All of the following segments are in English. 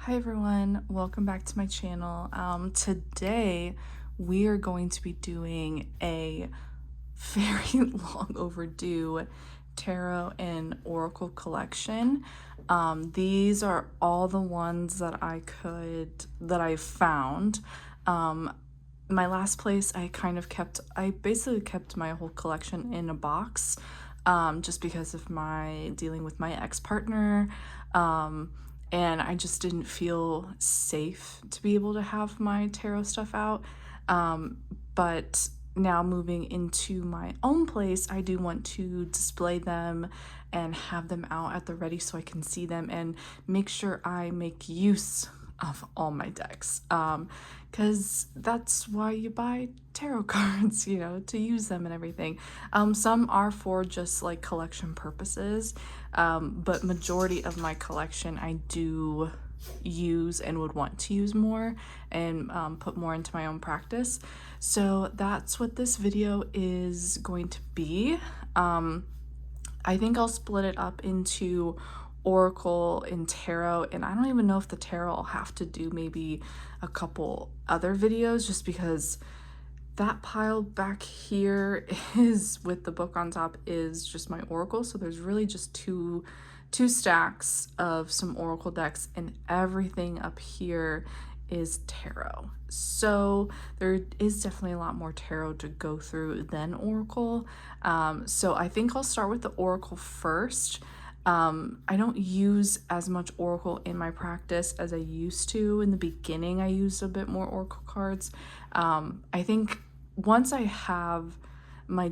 Hi everyone, welcome back to my channel. Today we are going to be doing a very long overdue tarot and oracle collection. These are all the ones that I found. My last place I basically kept my whole collection in a box, just because of my dealing with my ex-partner. And I just didn't feel safe to be able to have my tarot stuff out. But now moving into my own place, I do want to display them and have them out at the ready so I can see them and make sure I make use of all my decks, because that's why you buy tarot cards, to use them and everything. Some are for just like collection purposes, but majority of my collection I do use and would want to use more and put more into my own practice. So that's what this video is going to be. I think I'll split it up into oracle and tarot, and I don't even know if the tarot I'll have to do maybe a couple other videos, just because that pile back here is with the book on top is just my oracle. So there's really just two stacks of some oracle decks, and everything up here is tarot. So there is definitely a lot more tarot to go through than oracle. So I think I'll start with the oracle first. I don't use as much oracle in my practice as I used to. In the beginning, I used a bit more oracle cards. I think once I have my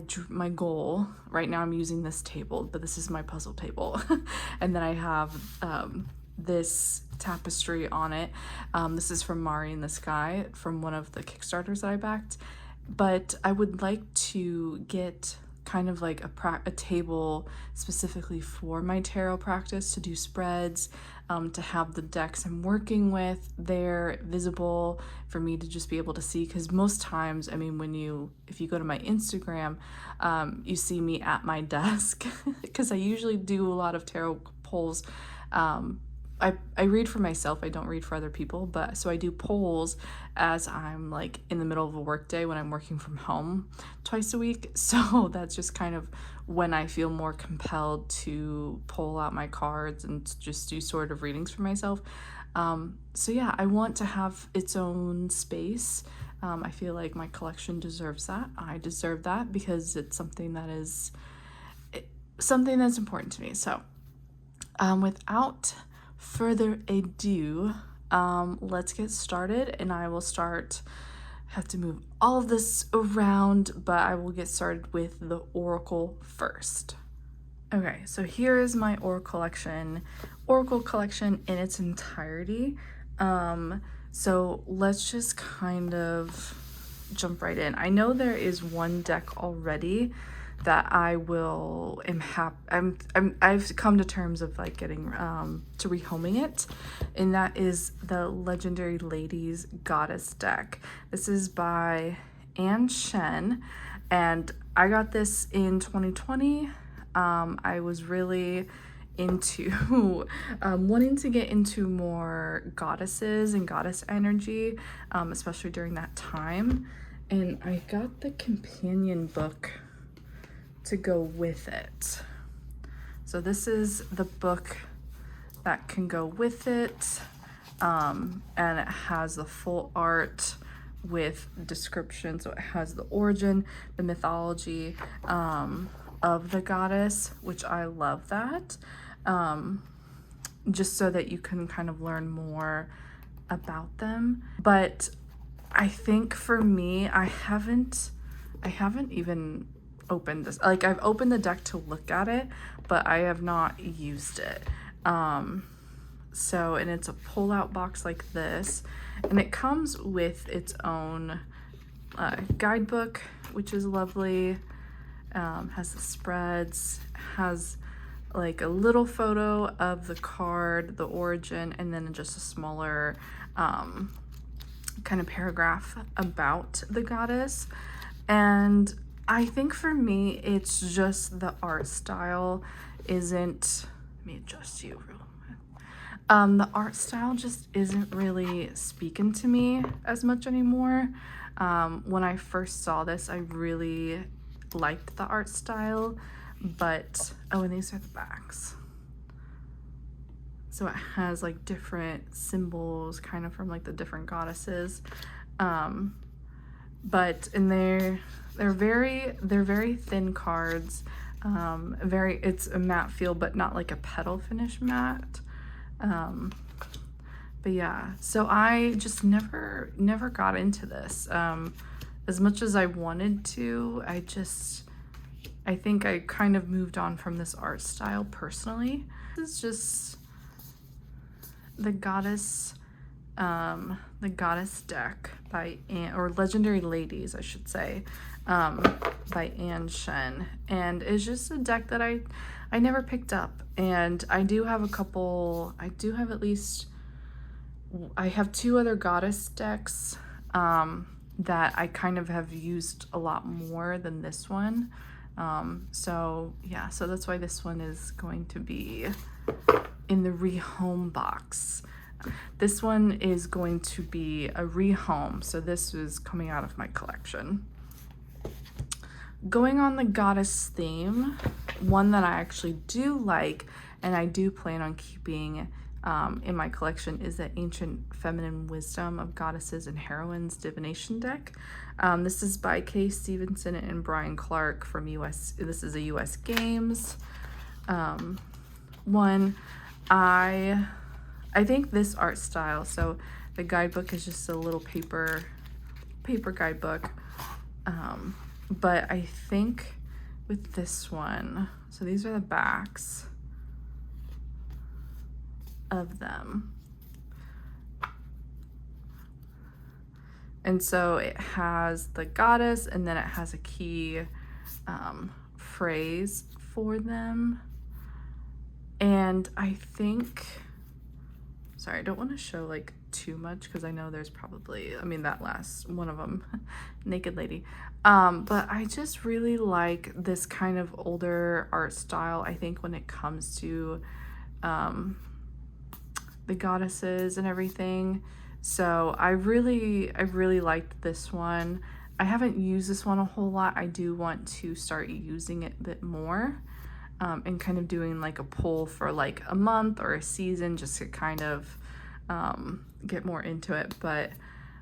goal, right now I'm using this table, but this is my puzzle table. And then I have this tapestry on it. This is from Mari in the Sky, from one of the Kickstarters that I backed. But I would like to get kind of like a table specifically for my tarot practice, to do spreads, to have the decks I'm working with there visible for me to just be able to see. Because most times, I mean, if you go to my Instagram, you see me at my desk because I usually do a lot of tarot polls. I read for myself, I don't read for other people, but so I do polls as I'm like in the middle of a work day when I'm working from home twice a week. So that's just kind of when I feel more compelled to pull out my cards and just do sort of readings for myself. So yeah, I want to have its own space. I feel like my collection deserves that. I deserve that because it's something that's important to me. So without further ado, let's get started, and I will have to move all of this around, but I will get started with the oracle first. Okay, so here is my oracle collection in its entirety. So let's just kind of jump right in. I know there is one deck already that I've come to terms of like getting to rehoming it, and that is the Legendary Ladies Goddess deck. This is by Anne Shen, and I got this in 2020. I was really into wanting to get into more goddesses and goddess energy, especially during that time, and I got the companion book to go with it. So this is the book that can go with it, and it has the full art with description. So it has the origin, the mythology of the goddess, which I love that, just so that you can kind of learn more about them. But I think for me, I haven't even opened this. Like, I've opened the deck to look at it, but I have not used it. So, and it's a pull-out box like this, and it comes with its own guidebook, which is lovely. Has the spreads, has like a little photo of the card, the origin, and then just a smaller kind of paragraph about the goddess. And I think for me, it's just the art style isn't, let me adjust you real quick. The art style just isn't really speaking to me as much anymore. When I first saw this, I really liked the art style, but, oh, and these are the backs. So it has like different symbols kind of from like the different goddesses. But in they're very thin cards. It's a matte feel, but not like a petal finish matte. But yeah, so I just never got into this. As much as I wanted to, I think I kind of moved on from this art style personally. This is just the goddess deck by or Legendary Ladies, I should say, by Anne Shen, and it's just a deck that I never picked up. And I do have I have 2 other goddess decks that I kind of have used a lot more than this one. So yeah, so that's why this one is going to be in the rehome box. This one is going to be a rehome, so this is coming out of my collection. Going on the goddess theme, one that I actually do like and I do plan on keeping in my collection is the Ancient Feminine Wisdom of Goddesses and Heroines divination deck. This is by Steventon and Brian Clark from US. This is a US Games one. I think this art style, so the guidebook is just a little paper guidebook, but I think with this one, so these are the backs of them, and so it has the goddess and then it has a key phrase for them. And I think, sorry, I don't want to show like too much because I know there's probably, I mean, that last one of them, Naked Lady. But I just really like this kind of older art style, I think, when it comes to the goddesses and everything. So I really liked this one. I haven't used this one a whole lot. I do want to start using it a bit more. And kind of doing like a pull for like a month or a season just to kind of get more into it. But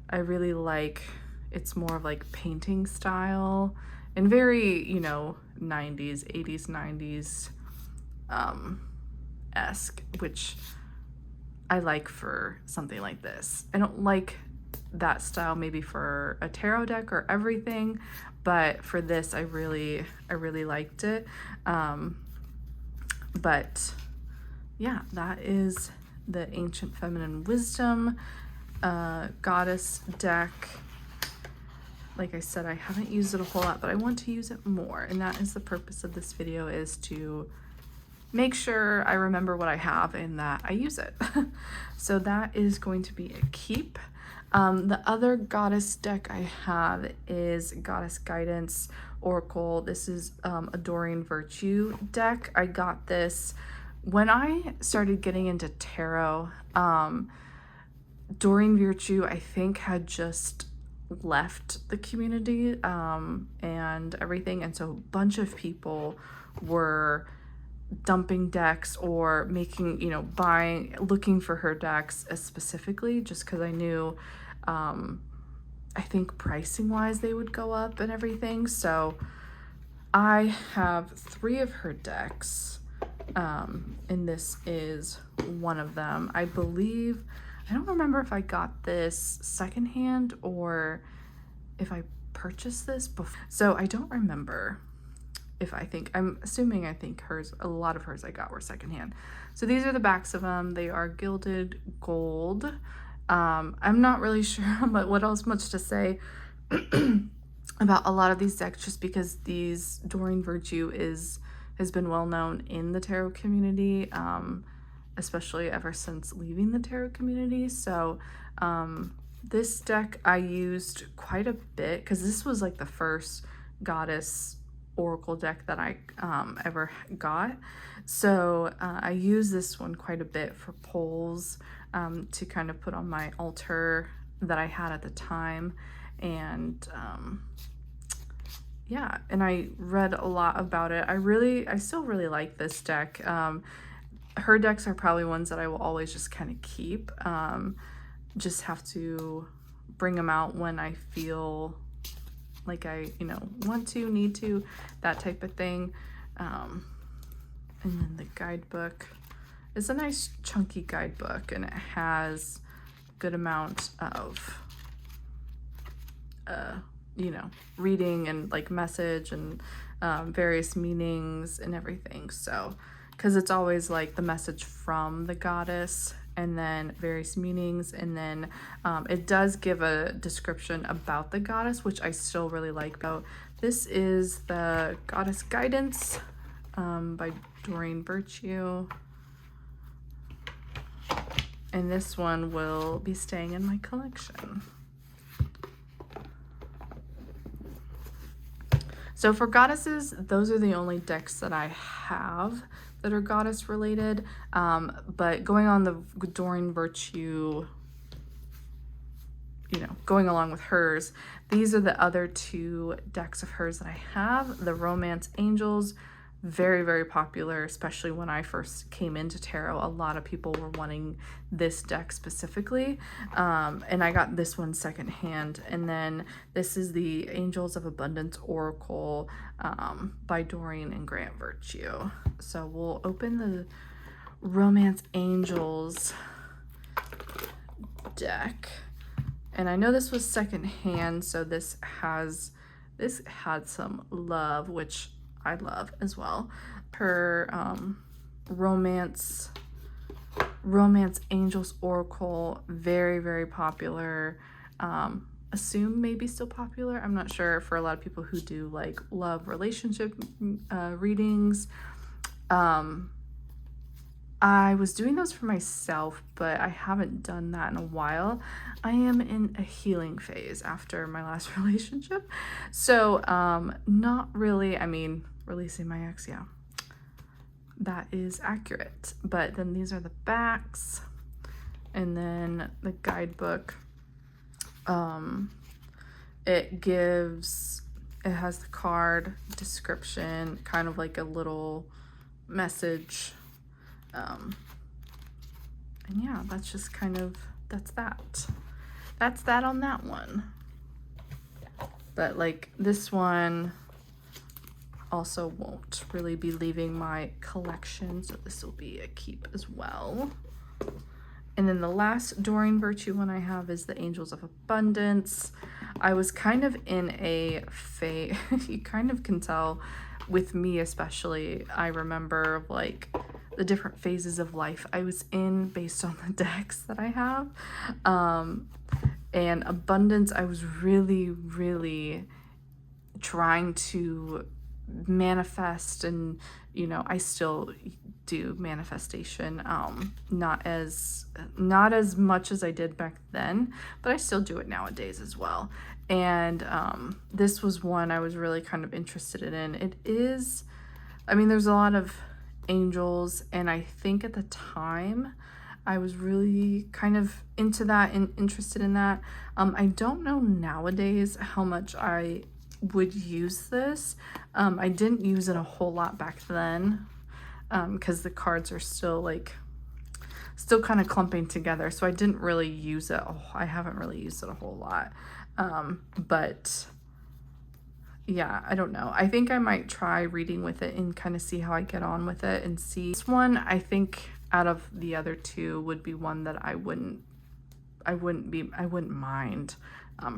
I really like, it's more of like painting style and very, you know, 90s, 80s, 90s esque, which I like for something like this. I don't like that style maybe for a tarot deck or everything, but for this I really liked it. But yeah, that is the Ancient Feminine Wisdom goddess deck. Like I said, I haven't used it a whole lot, but I want to use it more, and that is the purpose of this video, is to make sure I remember what I have and that I use it. So that is going to be a keep. The other goddess deck I have is Goddess Guidance Oracle. This is a Doreen Virtue deck. I got this when I started getting into tarot. Doreen Virtue, I think, had just left the community and everything, and so a bunch of people were dumping decks or making, you know, looking for her decks specifically, just because I knew I think pricing wise they would go up and everything. So I have 3 of her decks, and this is one of them. I believe, I don't remember if I got this secondhand or if I purchased this before, so I don't remember if I'm assuming I think a lot of hers I got were secondhand. So these are the backs of them. They are gilded gold. I'm not really sure what else much to say about a lot of these decks, just because these Doreen Virtue has been well known in the tarot community, especially ever since leaving the tarot community. So this deck I used quite a bit because this was like the first goddess oracle deck that I ever got. So I use this one quite a bit for polls, to kind of put on my altar that I had at the time. And yeah, and I read a lot about it. I still really like this deck. Her decks are probably ones that I will always just kind of keep. Just have to bring them out when I feel like I, want to, need to, that type of thing. And then the guidebook is a nice chunky guidebook, and it has a good amount of, reading and like message and various meanings and everything. So, because it's always like the message from the goddess and then various meanings, and then it does give a description about the goddess, which I still really like. About this is the Goddess Guidance by Doreen Virtue, and this one will be staying in my collection. So for goddesses, those are the only decks that I have that are goddess related. But going on the Doreen Virtue, going along with hers, these are the other two decks of hers that I have. The Romance Angels, very, very popular, especially when I first came into tarot. A lot of people were wanting this deck specifically, and I got this one secondhand. And then this is the Angels of Abundance Oracle by Doreen and Grant Virtue. So we'll open the Romance Angels deck, and I know this was secondhand, so this had some love, which I love as well. Her Romance Angels Oracle, very, very popular. Assume maybe still popular. I'm not sure, for a lot of people who do like love relationship readings. I was doing those for myself, but I haven't done that in a while. I am in a healing phase after my last relationship. So not really, releasing my ex, yeah, that is accurate. But then these are the backs, and then the guidebook. It has the card description, kind of like a little message. And yeah, that's just kind of, that's that on that one. But like this one also won't really be leaving my collection, so this will be a keep as well. And then the last Doreen Virtue one I have is the Angels of Abundance. I was kind of in a phase, you kind of can tell with me especially, I remember like the different phases of life I was in based on the decks that I have. And Abundance, I was really, really trying to manifest, and I still do manifestation, not as much as I did back then, but I still do it nowadays as well. And this was one I was really kind of interested in. It is, there's a lot of angels, and I think at the time I was really kind of into that and interested in that. I don't know nowadays how much I would use this. I didn't use it a whole lot back then, because the cards are still kind of clumping together, so I didn't really use it. I haven't really used it a whole lot. But yeah, I don't know. I think I might try reading with it and kind of see how I get on with it and see. This one, I think out of the other two, would be one that I wouldn't mind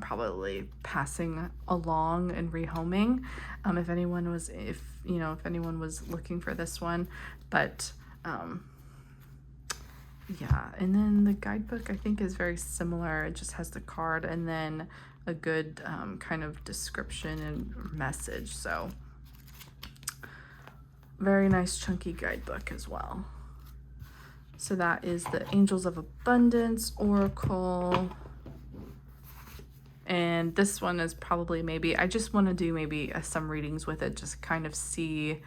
probably passing along and rehoming, if anyone was looking for this one. But yeah, and then the guidebook I think is very similar. It just has the card and then a good kind of description and message. So very nice chunky guidebook as well. So that is the Angels of Abundance Oracle. And this one is probably maybe, I just want to do maybe some readings with it, just kind of see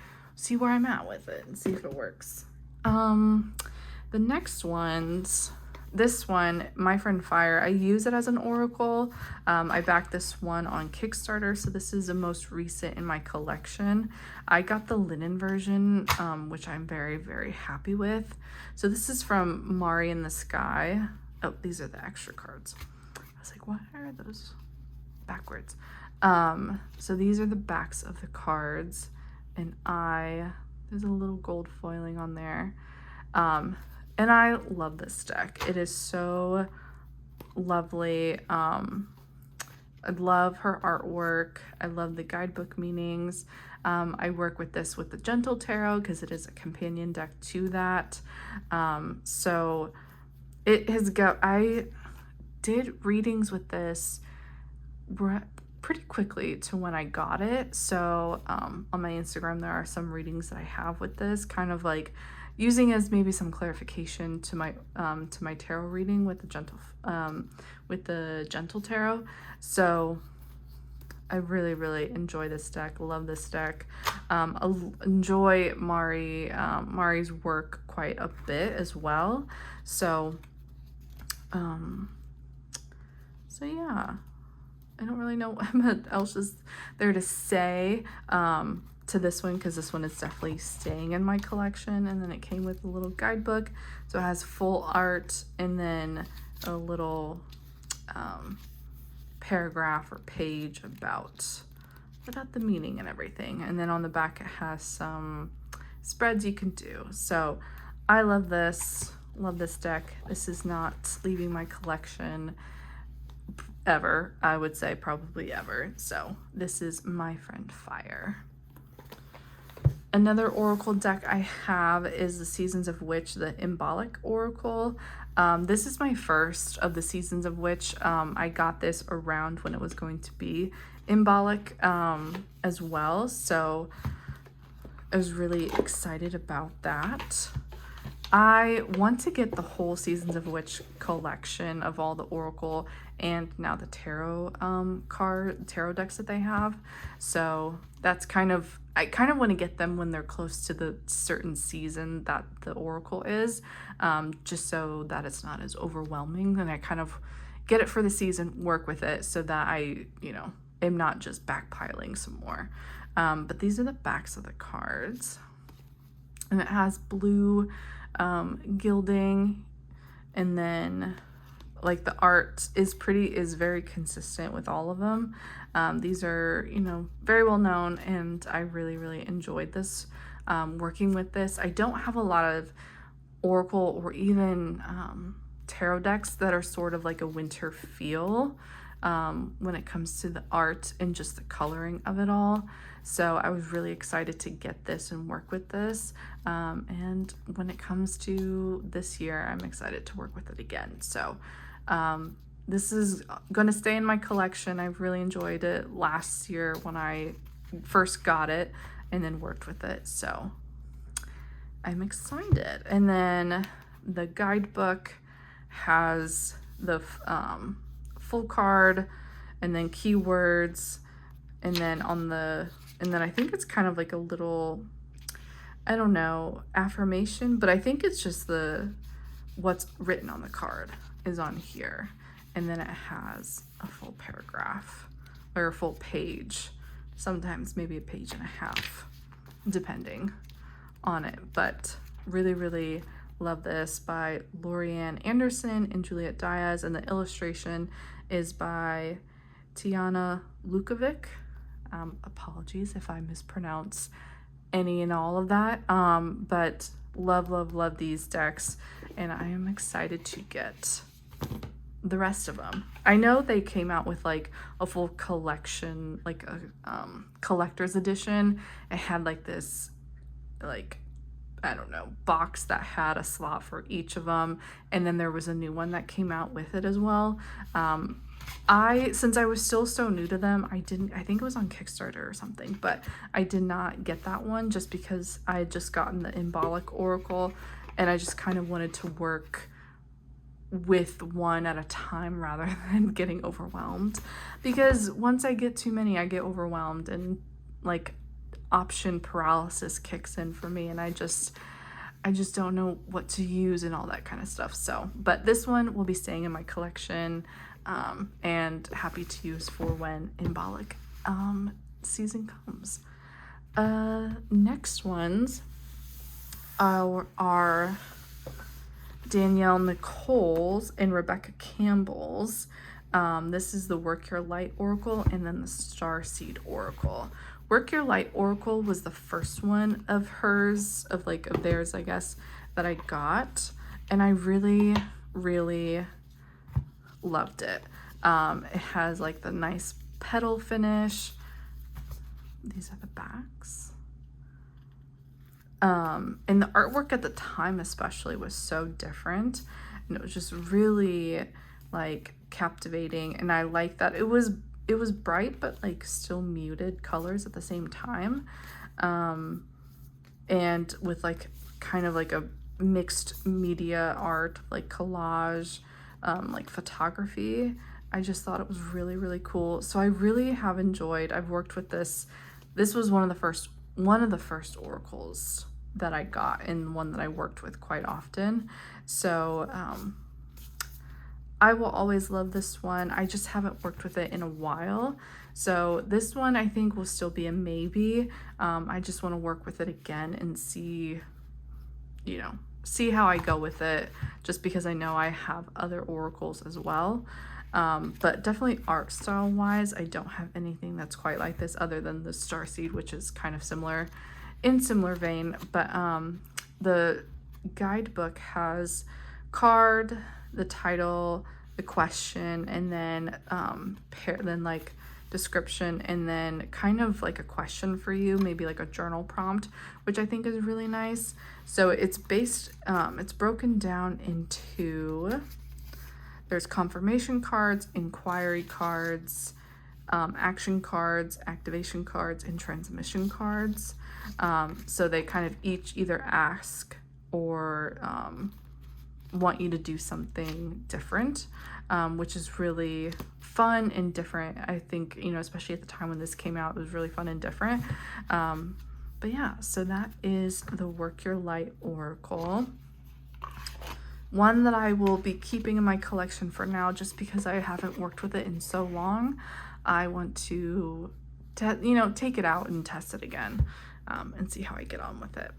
where I'm at with it and see if it works. The next ones, this one, My Friend Fire, I use it as an oracle. I backed this one on Kickstarter, so this is the most recent in my collection. I got the linen version, which I'm very, very happy with. So this is from Mari in the Sky. Oh, these are the extra cards. I was like, why are those backwards? So these are the backs of the cards, and there's a little gold foiling on there. And I love this deck. It is so lovely. I love her artwork. I love the guidebook meanings. I work with this with the Gentle Tarot because it is a companion deck to that. So it has I did readings with this pretty quickly to when I got it. So on my Instagram, there are some readings that I have with this, kind of like using as maybe some clarification to my tarot reading with the Gentle Tarot. So I really, really enjoy this deck. Love this deck. Enjoy Mari's work quite a bit as well. So yeah, I don't really know what else is there to say to this one, because this one is definitely staying in my collection. And then it came with a little guidebook, so it has full art and then a little paragraph or page about the meaning and everything. And then on the back it has some spreads you can do. So I love this deck. This is not leaving my collection ever, I would say, probably ever. So this is My Friend Fire. Another oracle deck I have is the Seasons of Witch, the Embolic Oracle. This is my first of the Seasons of Witch. I got this around when it was going to be Embolic as well. So I was really excited about that. I want to get the whole Seasons of Witch collection of all the oracle and now the tarot tarot decks that they have. So that's I kind of want to get them when they're close to the certain season that the oracle is, just so that it's not as overwhelming. And I kind of get it for the season, work with it so that I, am not just backpiling some more. But these are the backs of the cards, and it has blue gilding, and then like the art is very consistent with all of them. These are, very well known, and I really, really enjoyed this, working with this. I don't have a lot of oracle or even tarot decks that are sort of like a winter feel when it comes to the art and just the coloring of it all. So I was really excited to get this and work with this. And when it comes to this year, I'm excited to work with it again. So this is going to stay in my collection. I've really enjoyed it last year when I first got it and then worked with it. So I'm excited. And then the guidebook has the full card and then keywords, and then I think it's kind of like a little, I don't know, affirmation, but I think it's just what's written on the card is on here. And then it has a full paragraph or a full page, sometimes maybe a page and a half, depending on it. But really, really love this, by Lorianne Anderson and Juliet Diaz, and the illustration is by Tiana Lukovic. Apologies if I mispronounce any and all of that, but love these decks, and I am excited to get the rest of them. I know they came out with like a full collection, like a collector's edition. It had like this, like, I don't know, box that had a slot for each of them, and then there was a new one that came out with it as well. Since I was still so new to them, I think it was on Kickstarter or something, but I did not get that one just because I had just gotten the Embolic Oracle, and I just kind of wanted to work with one at a time rather than getting overwhelmed, because once I get too many, I get overwhelmed and like option paralysis kicks in for me, and I just don't know what to use and all that kind of stuff. So, but this one will be staying in my collection, and happy to use for when Embolic season comes. Next ones are Danielle Nicole's and Rebecca Campbell's. This is the Work Your Light Oracle and then the Starseed Oracle. Work Your Light Oracle was the first one of hers, of theirs, I guess, that I got. And I really, really loved it. It has like the nice petal finish. These are the backs. And the artwork at the time especially was so different, and it was just really like captivating, and I like that it was bright but like still muted colors at the same time, and with like kind of like a mixed media art, like collage, like photography. I just thought it was really, really cool. So I really have enjoyed, I've worked with this was one of the first oracles that I got, and one that I worked with quite often. So I will always love this one. I just haven't worked with it in a while. So this one I think will still be a maybe. I just want to work with it again and see how I go with it, just because I know I have other oracles as well. But definitely art style wise, I don't have anything that's quite like this other than the Starseed, which is kind of similar, in similar vein. But the guidebook has card, the title, the question, and then like description, and then kind of like a question for you, maybe like a journal prompt, which I think is really nice. So it's it's broken down into, there's confirmation cards, inquiry cards, action cards, activation cards, and transmission cards. So they kind of each either ask or want you to do something different, which is really fun and different. I think, especially at the time when this came out, it was really fun and different. But yeah, so that is the Work Your Light Oracle. One that I will be keeping in my collection for now, just because I haven't worked with it in so long. I want to take it out and test it again, and see how I get on with it.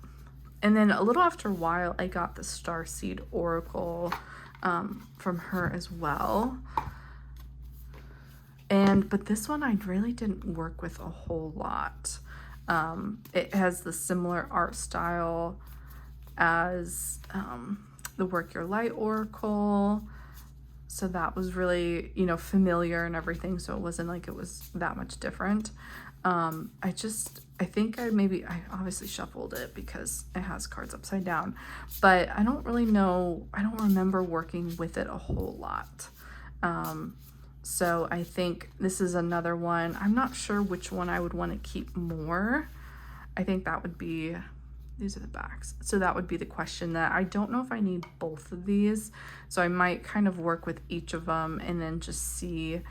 And then a little after a while, I got the Starseed Oracle from her as well. But this one I really didn't work with a whole lot. It has the similar art style as the Work Your Light Oracle. So that was really, familiar and everything. So it wasn't like it was that much different. I think I obviously shuffled it because it has cards upside down, but I don't really know. I don't remember working with it a whole lot. So I think this is another one. I'm not sure which one I would want to keep more. I think that would be, these are the backs. So that would be the question. That I don't know if I need both of these. So I might kind of work with each of them and then just see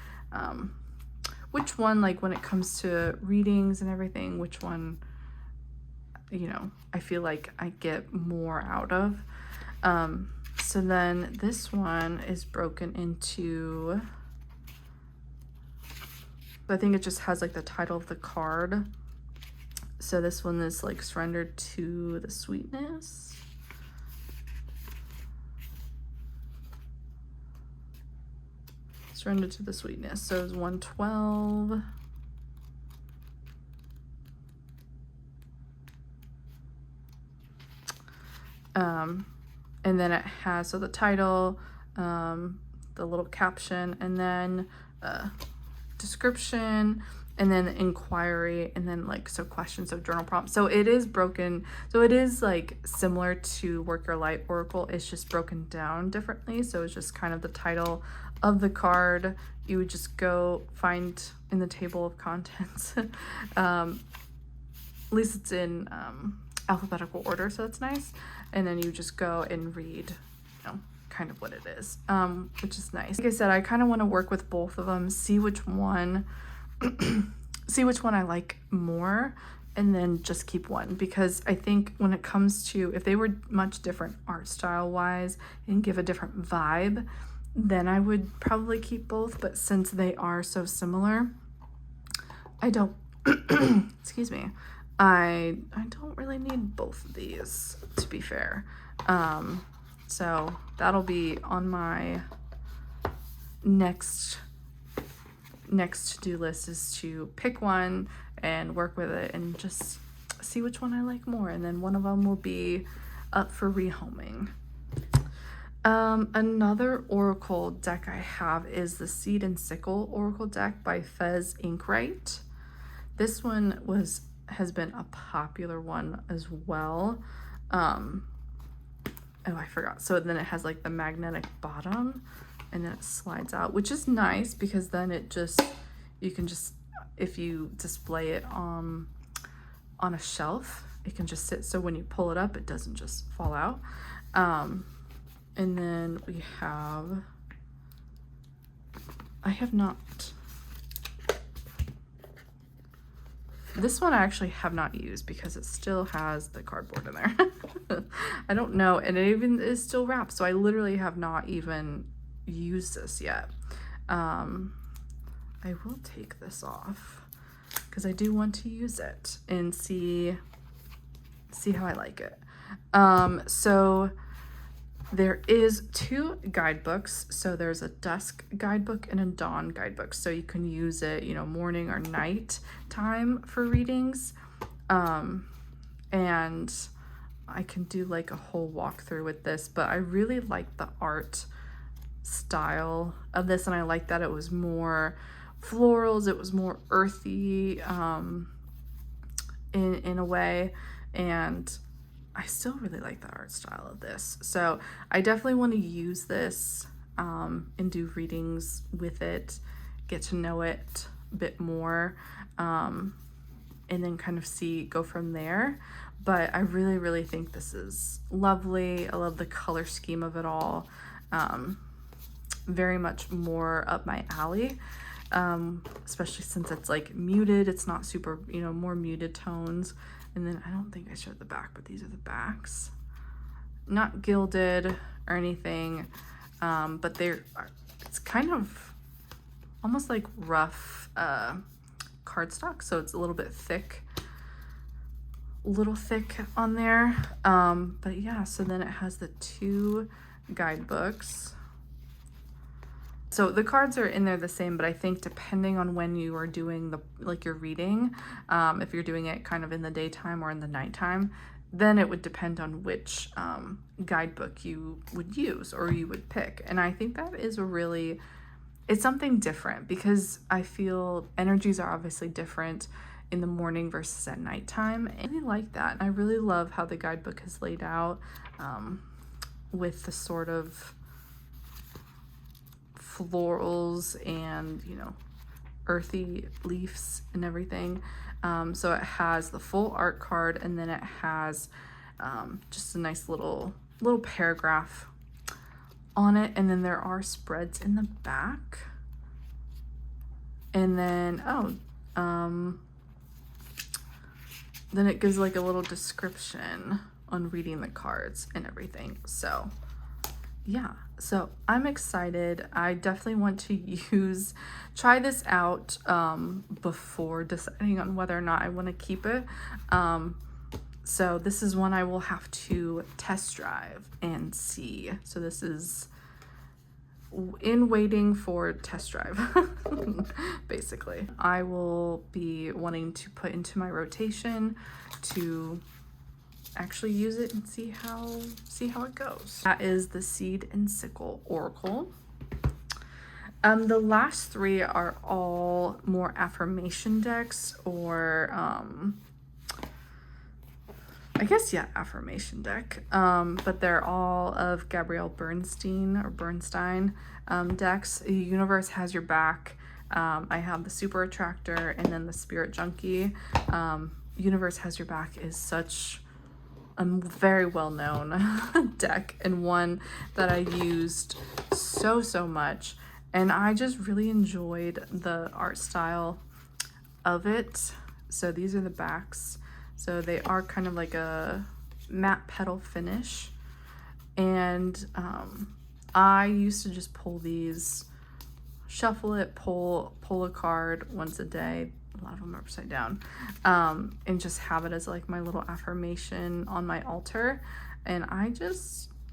which one, like when it comes to readings and everything, which one, I feel like I get more out of. So then this one is broken into, I think it just has like the title of the card. So this one is like surrendered to the sweetness. Surrender to the sweetness. So it's 112. And then it has, so the title, the little caption, and then description, and then inquiry, and then questions, so journal prompts. So it is broken. So it is like similar to Work Your Light Oracle. It's just broken down differently. So it's just kind of the title of the card. You would just go find in the table of contents. At least it's in alphabetical order, so that's nice. And then you just go and read, kind of what it is, which is nice. Like I said, I kind of want to work with both of them, see which one I like more, and then just keep one, because I think when it comes to, if they were much different art style wise and give a different vibe, then I would probably keep both. But since they are so similar, I don't excuse me, I don't really need both of these, to be fair. So that'll be on my next to-do list, is to pick one and work with it and just see which one I like more, and then one of them will be up for rehoming. Another Oracle deck I have is the Seed and Sickle Oracle deck by Inkwright. This one has been a popular one as well. Oh, I forgot. So then it has like the magnetic bottom, and then it slides out, which is nice because then you can just, if you display it on a shelf, it can just sit, so when you pull it up, it doesn't just fall out. And then we have, this one I actually have not used because it still has the cardboard in there. I don't know, and it even is still wrapped, so I literally have not even used this yet. I will take this off because I do want to use it and see how I like it. So there is 2 guidebooks. So there's a dusk guidebook and a dawn guidebook. So you can use it, morning or night time for readings. And I can do like a whole walkthrough with this, but I really like the art style of this, and I like that it was more florals, it was more earthy in a way, and I still really like the art style of this. So I definitely want to use this and do readings with it, get to know it a bit more, and then kind of go from there. But I really, really think this is lovely. I love the color scheme of it all. Very much more up my alley, especially since it's like muted. It's not super, more muted tones. And then I don't think I showed the back, but these are the backs. Not gilded or anything, but it's kind of almost like rough cardstock, so it's a little bit thick, on there. But yeah, so then it has the 2 guidebooks. So the cards are in there the same, but I think depending on when you are doing your reading, if you're doing it kind of in the daytime or in the nighttime, then it would depend on which guidebook you would use or you would pick. And I think that is it's something different, because I feel energies are obviously different in the morning versus at nighttime. And I really like that. And I really love how the guidebook is laid out with the sort of florals and earthy leaves and everything. So it has the full art card, and then it has just a nice little paragraph on it, and then there are spreads in the back, and then then it gives like a little description on reading the cards and everything. So yeah, so I'm excited. I definitely want to try this out before deciding on whether or not I want to keep it. So this is one I will have to test drive and see. So this is in waiting for test drive, basically. I will be wanting to put into my rotation to actually use it and see how it goes. That is the Seed and Sickle Oracle. The last 3 are all more affirmation decks, or I guess, yeah, affirmation deck. But they're all of Gabrielle Bernstein decks. The Universe Has Your Back. I have the Super Attractor and then the Spirit Junkie. Universe Has Your Back is such a very well-known deck, and one that I used so much, and I just really enjoyed the art style of it. So these are the backs. So they are kind of like a matte petal finish, and I used to just pull these, shuffle it, pull a card once a day. A lot of them are upside down, and just have it as like my little affirmation on my altar. And I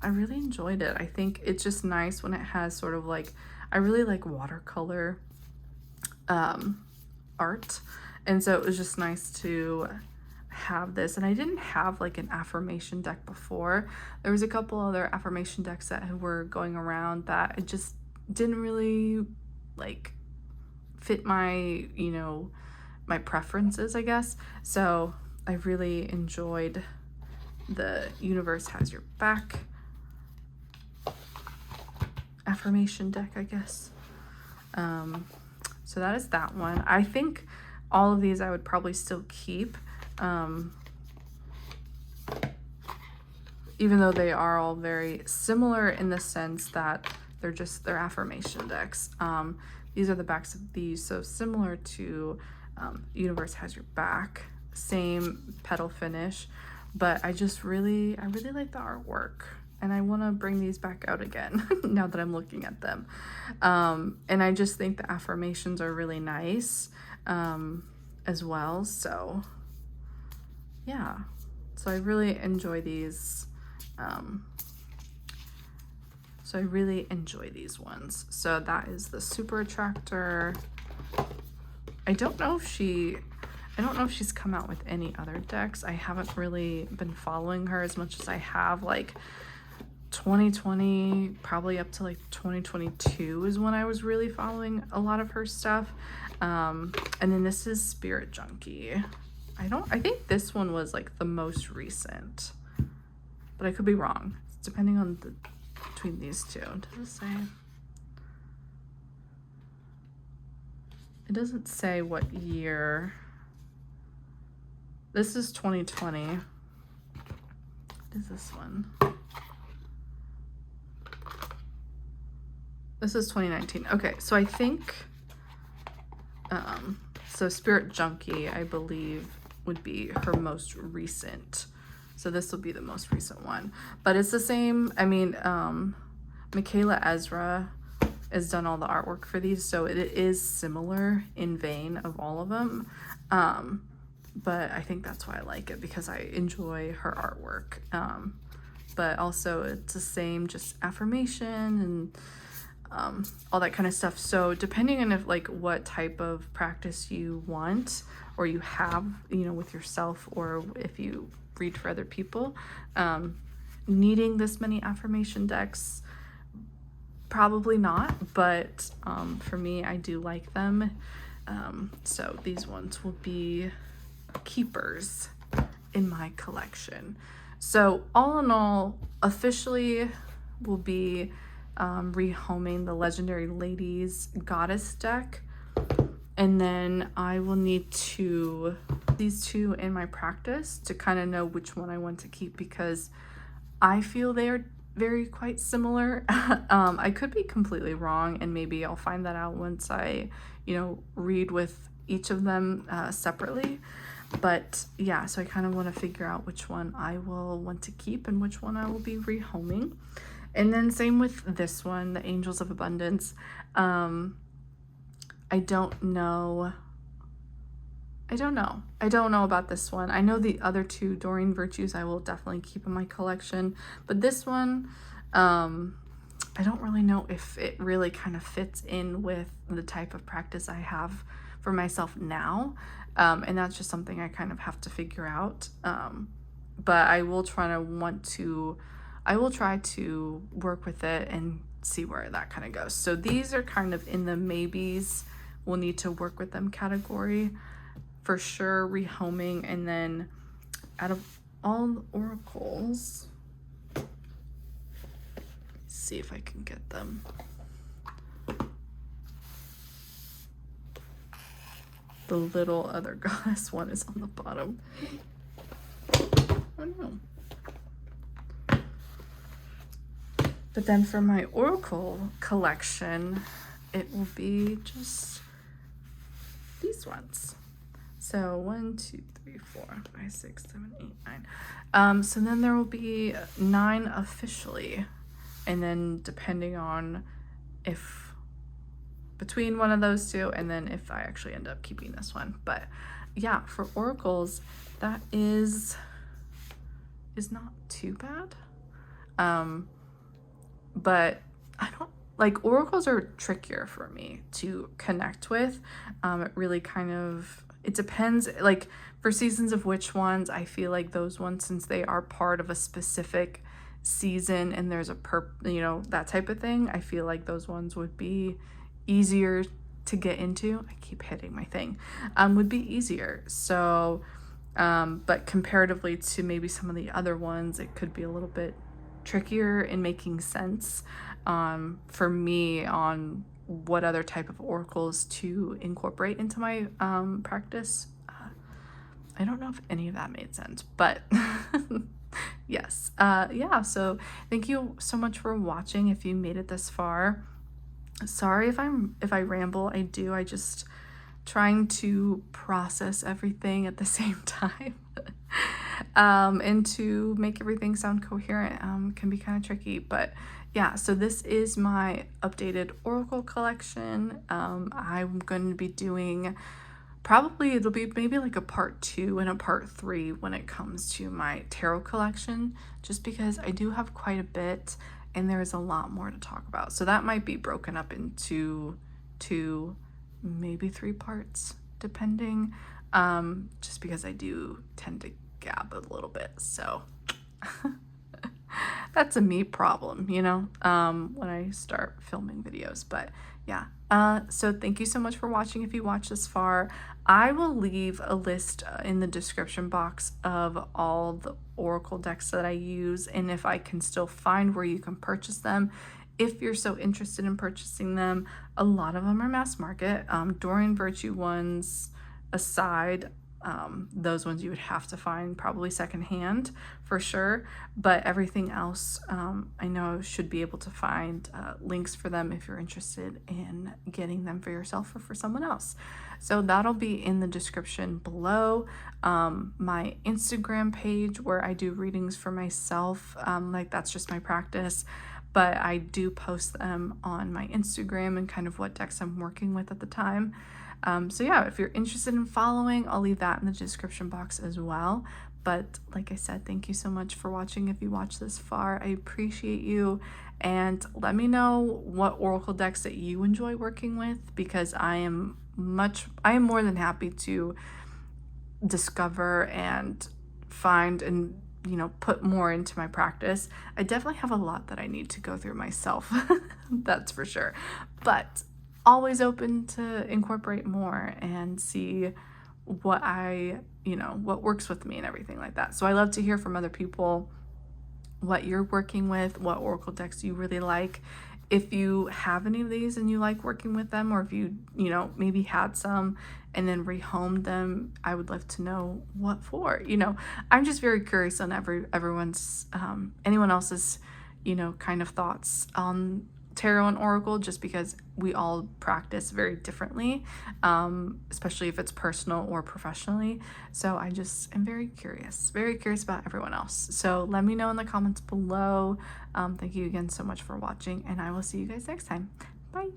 really enjoyed it. I think it's just nice when it has sort of like, I really like watercolor art, and so it was just nice to have this. And I didn't have like an affirmation deck before. There was a couple other affirmation decks that were going around that it just didn't really like fit my, you know, my preferences, I guess. So I really enjoyed the Universe Has Your Back affirmation deck, I guess. So that is that one. I think all of these I would probably still keep, even though they are all very similar in the sense that they're affirmation decks. These are the backs of these, so similar to Universe Has Your Back, same petal finish, but I really like the artwork, and I want to bring these back out again now that I'm looking at them. And I just think the affirmations are really nice as well. So yeah, so I really enjoy these. So I really enjoy these ones. So that is the Super Attractor. I don't know if she's come out with any other decks. I haven't really been following her as much as I have. Like 2020, probably up to like 2022 is when I was really following a lot of her stuff. And then this is Spirit Junkie. I think this one was like the most recent, but I could be wrong. It's depending on between these two. Does it say? It doesn't say what year. This is 2020. What is this one? This is 2019. Okay, so I think, so Spirit Junkie, I believe, would be her most recent. So this will be the most recent one. But it's the same, I mean, Michaela Ezra has done all the artwork for these, so it is similar in vein of all of them. But I think that's why I like it, because I enjoy her artwork. But also it's the same, just affirmation and all that kind of stuff. So depending on if like what type of practice you want or you have, you know, with yourself, or if you read for other people, needing this many affirmation decks, probably not, but for me, I do like them. So these ones will be keepers in my collection. So all in all, officially will be rehoming the Legendary Ladies Goddess deck, and then I will need to these two in my practice to kind of know which one I want to keep, because I feel they are quite similar. I could be completely wrong, and maybe I'll find that out once I, you know, read with each of them separately. But yeah, so I kind of want to figure out which one I will want to keep and which one I will be rehoming. And then same with this one, the Angels of Abundance. I don't know about this one. I know the other two, Doreen Virtues, I will definitely keep in my collection. But this one, I don't really know if it really kind of fits in with the type of practice I have for myself now. And that's just something I kind of have to figure out. But I will try to work with it and see where that kind of goes. So these are kind of in the maybes, we'll need to work with them category. For sure, rehoming. And then out of all the oracles, let's see if I can get them. The little other goddess one is on the bottom. Oh no. But then for my oracle collection, it will be just these ones. So 1, 2, 3, 4, 5, 6, 7, 8, 9. So then there will be 9 officially. And then depending on if between one of those two, and then if I actually end up keeping this one. But yeah, for oracles, that is not too bad. But I don't like, oracles are trickier for me to connect with. It really kind of, it depends, like for seasons of which ones, I feel like those ones, since they are part of a specific season and there's a that type of thing, I feel like those ones would be easier to get into. I keep hitting my thing. Would be easier. So but comparatively to maybe some of the other ones, it could be a little bit trickier in making sense for me on what other type of oracles to incorporate into my practice. I don't know if any of that made sense, but yes. Yeah, so thank you so much for watching if you made it this far. Sorry if I ramble. I just trying to process everything at the same time. And to make everything sound coherent can be kind of tricky, but yeah, so this is my updated oracle collection. I'm going to be doing, probably it'll be maybe like a part 2 and a part 3 when it comes to my tarot collection, just because I do have quite a bit and there is a lot more to talk about. So that might be broken up into 2, maybe 3 parts, depending, just because I do tend to gab a little bit. So that's a me problem, when I start filming videos. But yeah, so thank you so much for watching. If you watched this far, I will leave a list in the description box of all the oracle decks that I use, and if I can still find where you can purchase them. If you're so interested in purchasing them, a lot of them are mass market. Doreen Virtue ones aside, those ones you would have to find probably secondhand for sure, but everything else I know should be able to find links for them if you're interested in getting them for yourself or for someone else. So that'll be in the description below. My Instagram page where I do readings for myself, like that's just my practice, but I do post them on my Instagram and kind of what decks I'm working with at the time. So yeah, if you're interested in following, I'll leave that in the description box as well. But like I said, thank you so much for watching. If you watched this far, I appreciate you. And let me know what oracle decks that you enjoy working with, because I am more than happy to discover and find and put more into my practice. I definitely have a lot that I need to go through myself, that's for sure, but always open to incorporate more and see what what works with me and everything like that. So I love to hear from other people what you're working with, what oracle decks you really like. If you have any of these and you like working with them, or if you maybe had some and then rehomed them, I would love to know what for. I'm just very curious on everyone's anyone else's kind of thoughts on tarot and oracle, just because we all practice very differently, especially if it's personal or professionally. So I just am very curious about everyone else. So let me know in the comments below. Thank you again so much for watching, and I will see you guys next time. Bye.